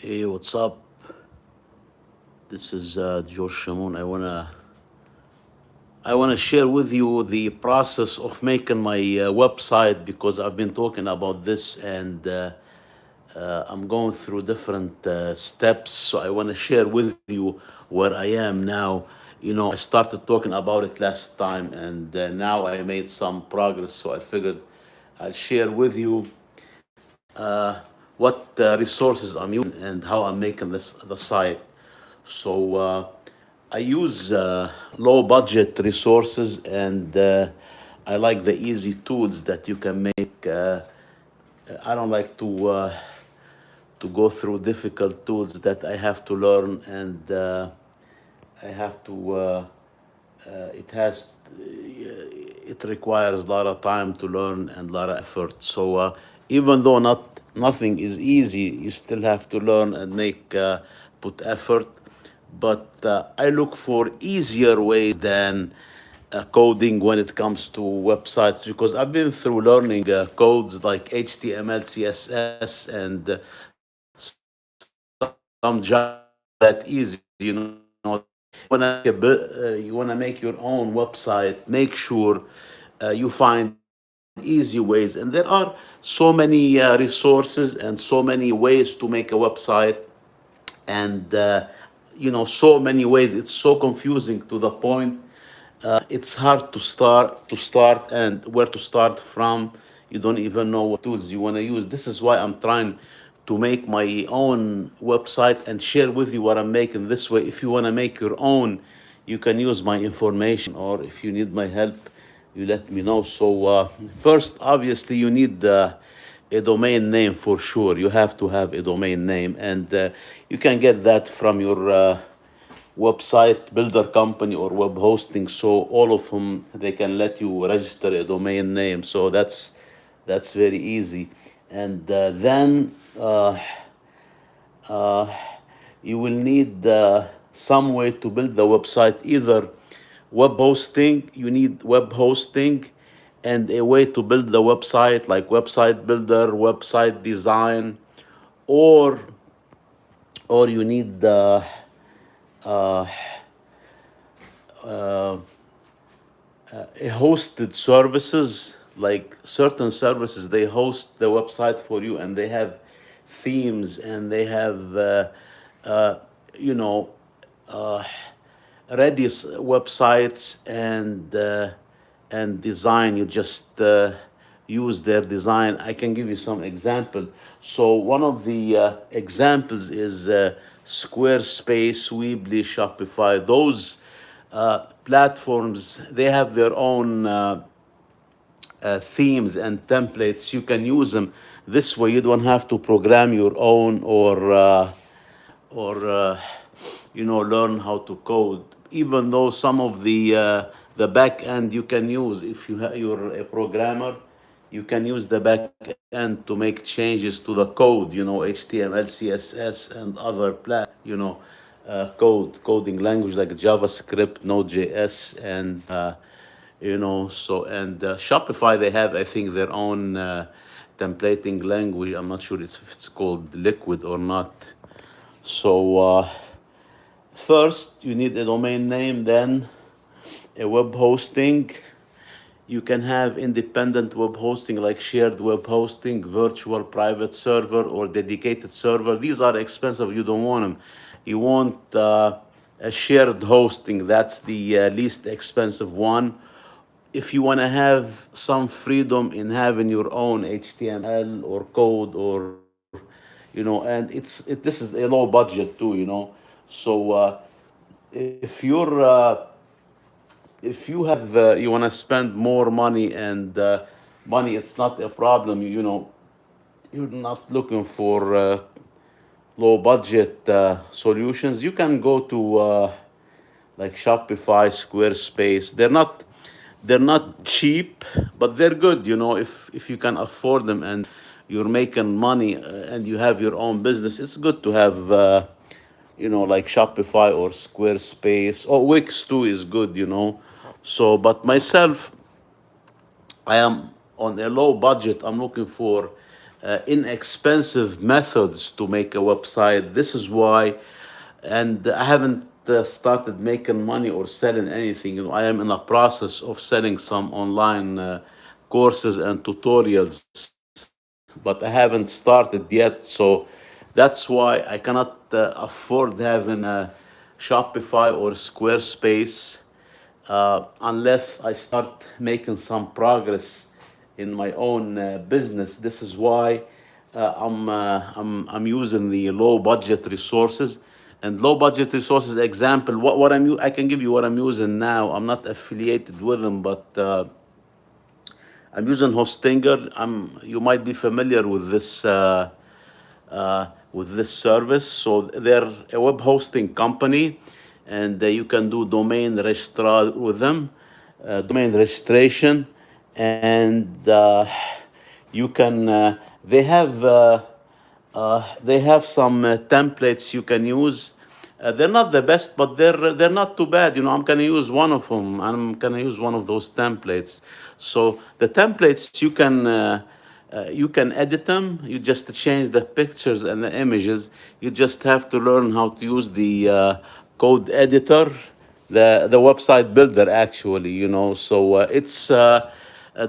Hey, what's up? This is George Shamoun. I wanna share with you the process of making my website because I've been talking about this and I'm going through different steps. So I wanna share with you where I am now. I started talking about it last time and now I made some progress. So I figured I'll share with you what resources I'm using and how I'm making the site. So I use low budget resources and I like the easy tools that you can make. I don't like to go through difficult tools that I have to learn and I have to. It has. It requires a lot of time to learn and a lot of effort. So even though nothing is easy, you still have to learn and make put effort. But I look for easier ways than coding when it comes to websites because I've been through learning codes like HTML, CSS, and some Java that easy. You wanna make your own website. Make sure you find easy ways, and there are so many resources and so many ways to make a website, and so many ways. It's so confusing to the point it's hard to start and where to start from. You don't even know what tools you want to use. This is why I'm trying to make my own website and share with you what I'm making. This way, if you want to make your own, you can use my information, or if you need my help, you let me know. So first, obviously, you need a domain name. For sure you have to have a domain name, and you can get that from your website builder company or web hosting. So all of them, they can let you register a domain name. So that's very easy. And then uh, you will need some way to build the website. Either web hosting, you need web hosting, and a way to build the website like website builder, website design, or you need uh, hosted services. Like certain services, they host the website for you, and they have themes, and they have uh, you know uh, ready websites and design. You just use their design. I can give you some example. So one of the examples is Squarespace, Weebly, Shopify. Those platforms, they have their own themes and templates. You can use them. This way you don't have to program your own, or learn how to code. Even though some of the back end you can use, if you're a programmer, you can use the back end to make changes to the code, HTML, CSS, and other coding language like JavaScript, Node.js, and and Shopify, they have, I think, their own templating language. I'm not sure if it's called Liquid or not. So first you need a domain name, then a web hosting. You can have independent web hosting like shared web hosting, virtual private server, or dedicated server. These are expensive. You don't want them. You want a shared hosting. That's the least expensive one. If you want to have some freedom in having your own HTML or code, or and this is a low budget too. So if you have you want to spend more money, and money, it's not a problem. You're not looking for low budget solutions. You can go to like Shopify, Squarespace. They're not cheap, but they're good. If you can afford them and you're making money, and you have your own business, it's good to have like Shopify or Squarespace, or Wix too is good. So, but myself, I am on a low budget. I'm looking for inexpensive methods to make a website. This is why, and I haven't started making money or selling anything. You know, I am in a process of selling some online courses and tutorials, but I haven't started yet. So that's why I cannot afford having a Shopify or Squarespace unless I start making some progress in my own business. This is why I'm using the low budget resources. And low budget resources example, I can give you what I'm using now. I'm not affiliated with them, but I'm using Hostinger. You might be familiar with this service. So they're a web hosting company, and you can do domain registrar with them, domain registration, and you can. They have some templates you can use. They're not the best, but they're not too bad. You know, I'm gonna use one of them. I'm gonna use one of those templates. So the templates you can edit them. You just change the pictures and the images. You just have to learn how to use the code editor, the website builder actually. You know, so it's a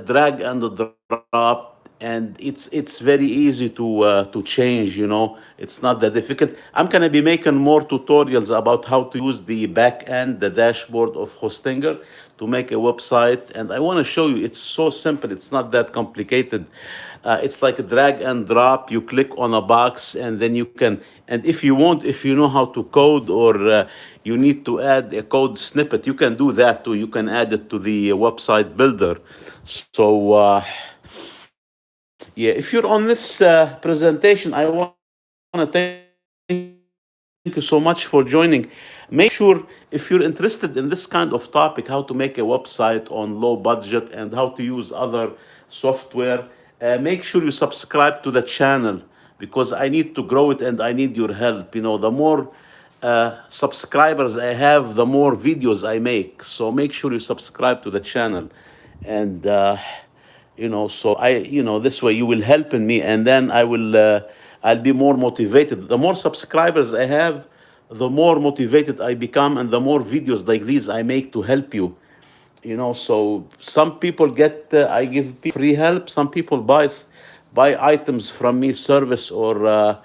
drag and a drop, and it's very easy to change. You know, it's not that difficult. I'm gonna be making more tutorials about how to use the back end, the dashboard of Hostinger to make a website, and I want to show you. It's so simple. It's not that complicated. It's like a drag and drop. You click on a box, and then you can. And if you want, if you know how to code, or you need to add a code snippet, you can do that too. You can add it to the website builder. So yeah, if you're on this presentation, I want to thank you so much for joining. Make sure, if you're interested in this kind of topic, how to make a website on low budget and how to use other software, make sure you subscribe to the channel, because I need to grow it and I need your help. You know, the more subscribers I have, the more videos I make. So make sure you subscribe to the channel, and this way you will help in me, and then I'll be more motivated. The more subscribers I have, the more motivated I become, and the more videos like these I make to help you. You know, so some people get I give people free help. Some people buy items from me, service or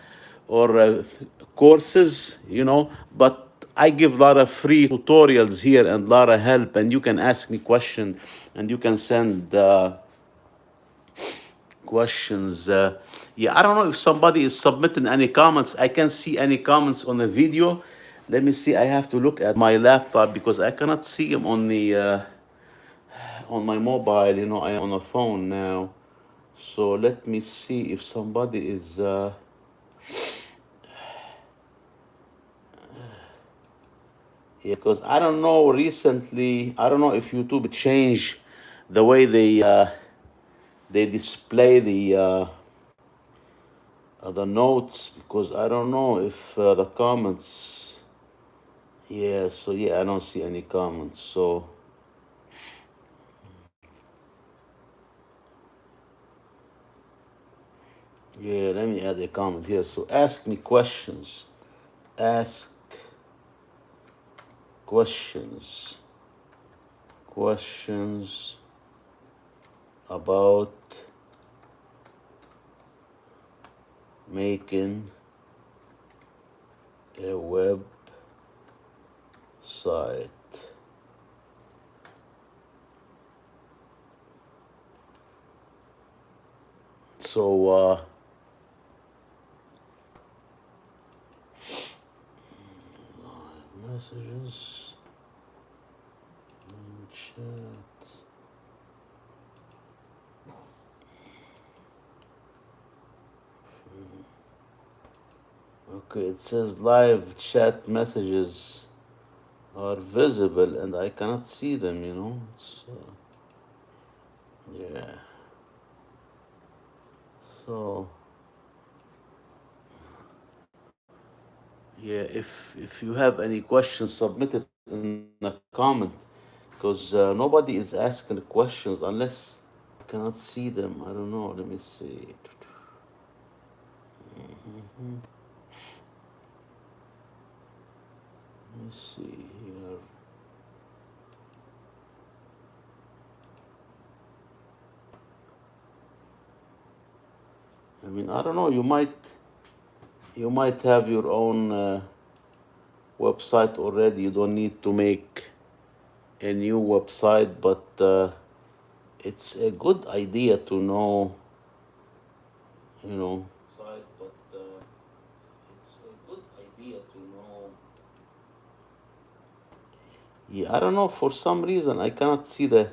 courses. You know, but I give a lot of free tutorials here and a lot of help, and you can ask me questions, and you can send questions. Yeah, I don't know if somebody is submitting any comments. I can't see any comments on the video. Let me see. I have to look at my laptop because I cannot see them on my mobile. You know, I am on a phone now. So let me see if somebody is. Yeah, because I don't know. Recently, I don't know if YouTube changed the way they display the notes, because I don't know if the comments. Yeah, so yeah, I don't see any comments. So yeah, let me add a comment here. So ask me questions. Ask questions. Questions about making a website. So messages in chat. Okay, it says live chat messages are visible and I cannot see them, you know. Yeah. So yeah, if you have any questions, submit it in the comment, because nobody is asking the questions unless I cannot see them. I don't know. Let me see. Mhm. Let's see here. I mean, I don't know. You might have your own website already. You don't need to make a new website, but it's a good idea to know, you know. Site, but it's a good idea to know. Yeah, I don't know. For some reason, I cannot see the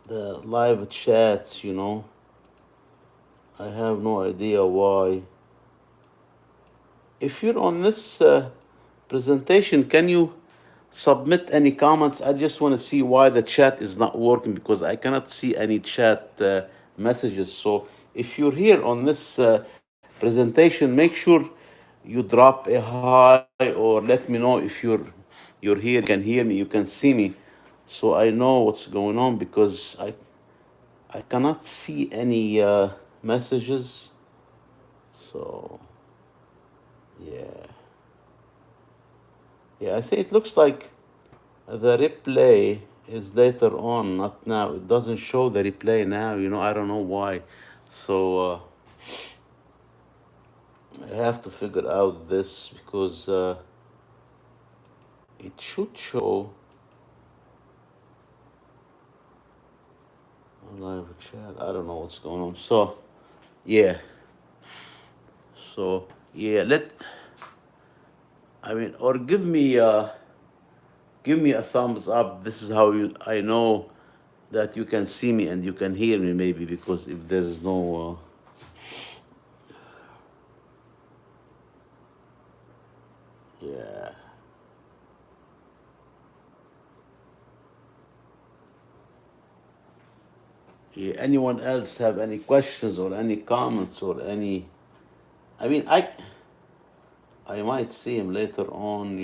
live chats. I have no idea why. If you're on this presentation, can you submit any comments? I just want to see why the chat is not working because I cannot see any chat messages. So if you're here on this presentation, make sure you drop a hi or let me know if you're here, you can hear me, you can see me, so I know what's going on because I cannot see any messages. So yeah, yeah, I think it looks like the replay is later on, not now. It doesn't show the replay now. I don't know why. So I have to figure out this because it should show on live chat. I don't know what's going on. So yeah, so yeah, I mean, or give me a thumbs up. This is how I know that you can see me and you can hear me, maybe, because if there is no yeah. Yeah, anyone else have any questions or any comments or any? I mean, I might see him later on,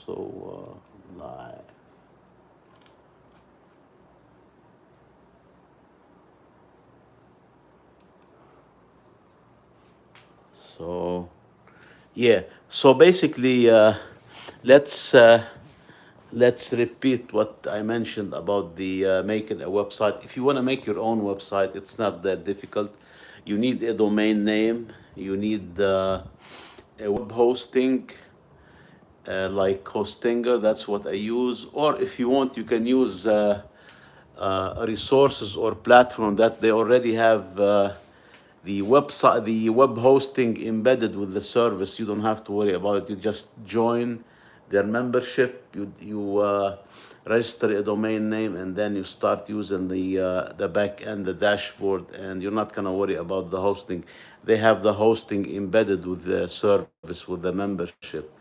So, like, so yeah. So basically, let's uh, let's repeat what I mentioned about the making a website. If you want to make your own website, it's not that difficult. You need a domain name. You need a web hosting, like Hostinger. That's what I use. Or if you want, you can use resources or platform that they already have the website, the web hosting embedded with the service. You don't have to worry about it. You just join their membership. You register a domain name, and then you start using the back end, the dashboard, and you're not gonna worry about the hosting. They have the hosting embedded with the service, with the membership.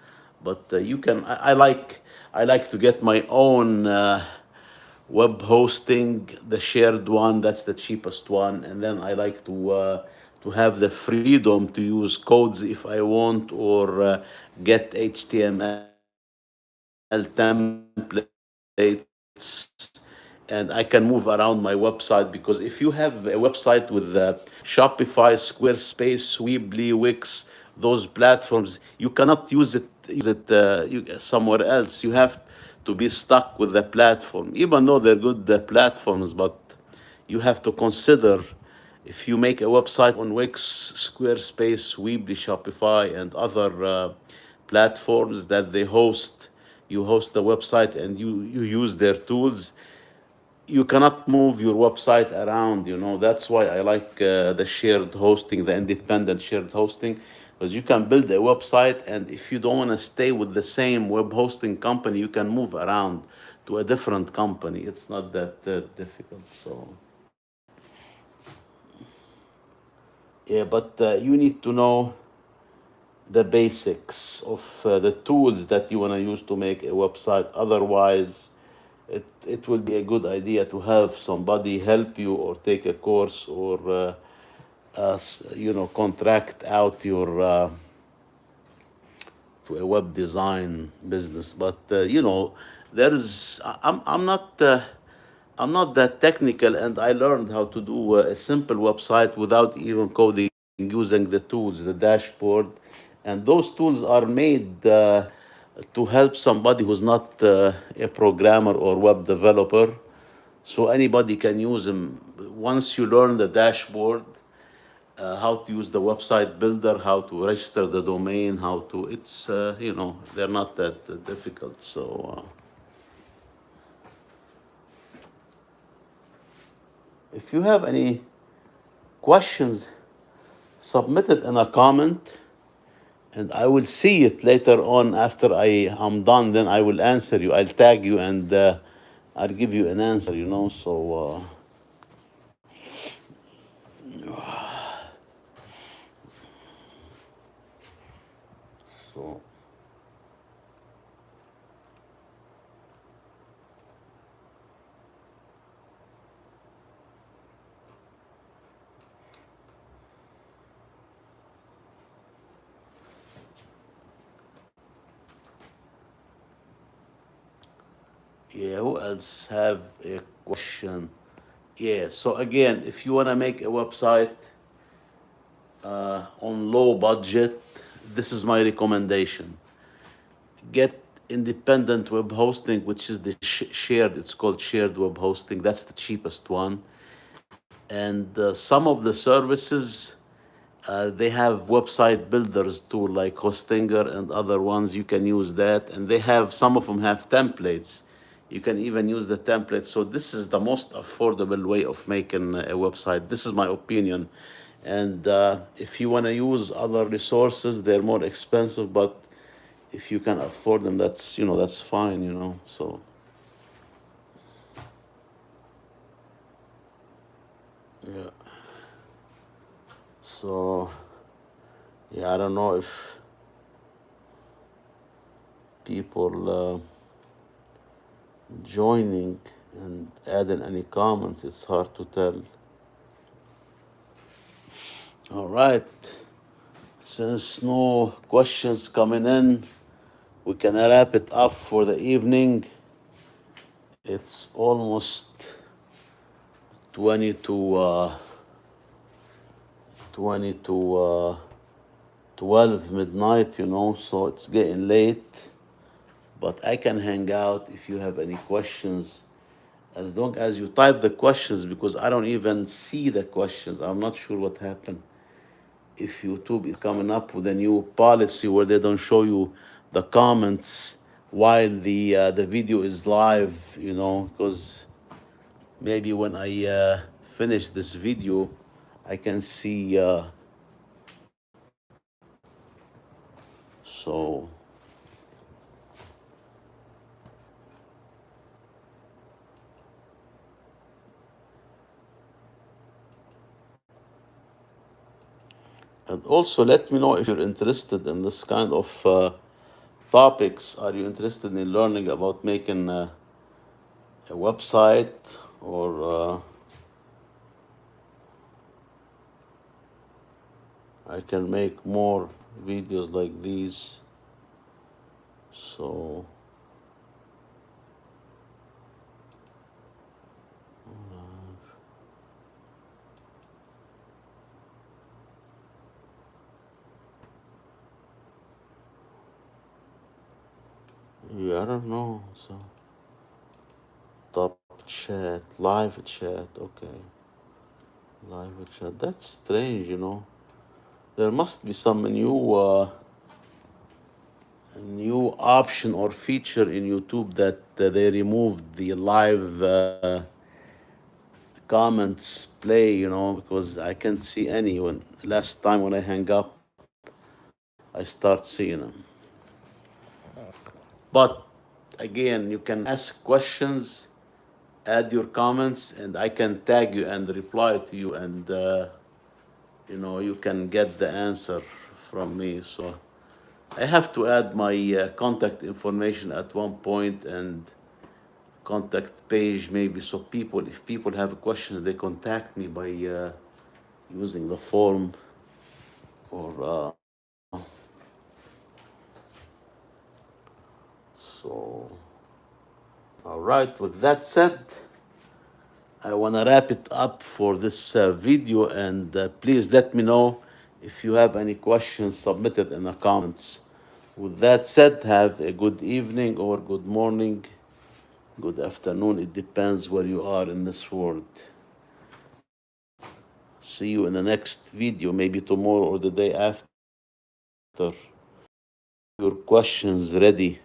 But you can. I like to get my own web hosting, the shared one. That's the cheapest one, and then I like to have the freedom to use codes if I want, or get HTML templates, and I can move around my website. Because if you have a website with Shopify, Squarespace, Weebly, Wix, those platforms, you cannot use it somewhere else. You have to be stuck with the platform, even though they're good platforms. But you have to consider, if you make a website on Wix, Squarespace, Weebly, Shopify, and other platforms that they host, you host the website and you use their tools, you cannot move your website around. That's why I like the shared hosting, the independent shared hosting, because you can build a website, and if you don't want to stay with the same web hosting company, you can move around to a different company. It's not that difficult. So yeah, but you need to know the basics of the tools that you want to use to make a website. Otherwise, it will be a good idea to have somebody help you, or take a course, or contract out your to a web design business. But there's I'm not that technical, and I learned how to do a simple website without even coding using the tools, the dashboard. And those tools are made to help somebody who's not a programmer or web developer. So anybody can use them. Once you learn the dashboard, how to use the website builder, how to register the domain, how to, it's, they're not that difficult. So if you have any questions, submit it in a comment and I will see it later on after I'm done. Then I will answer you. I'll tag you and I'll give you an answer, So, so yeah, who else have a question? Yeah, so again, if you want to make a website on low budget, this is my recommendation. Get independent web hosting, which is the shared, it's called shared web hosting. That's the cheapest one. And some of the services, they have website builders too, like Hostinger and other ones. You can use that. And they have, some of them have templates. You can even use the template. So this is the most affordable way of making a website. This is my opinion. And if you want to use other resources, they're more expensive, but if you can afford them, that's fine. So yeah. So yeah, I don't know if people joining and adding any comments. It's hard to tell. All right. Since no questions coming in, we can wrap it up for the evening. It's almost 20 to 12 midnight, so it's getting late. But I can hang out if you have any questions, as long as you type the questions, because I don't even see the questions. I'm not sure what happened. If YouTube is coming up with a new policy where they don't show you the comments while the video is live, because maybe when I finish this video, I can see. So. And also let me know if you're interested in this kind of topics. Are you interested in learning about making a website, or I can make more videos like these? So yeah, I don't know. So top chat, live chat, okay. Live chat. That's strange. There must be some new option or feature in YouTube that they removed the live comments play, because I can't see any. When last time when I hang up, I start seeing them. But again, you can ask questions, add your comments, and I can tag you and reply to you, and you can get the answer from me. So I have to add my contact information at one point, and contact page maybe, so if people have questions, they contact me by using the form, or so. All right, with that said, I want to wrap it up for this video, and please let me know If you have any questions, submit it in the comments. With that said, have a good evening or good morning, good afternoon. It depends where you are in this world. See you in the next video, maybe tomorrow or the day after. Your questions ready.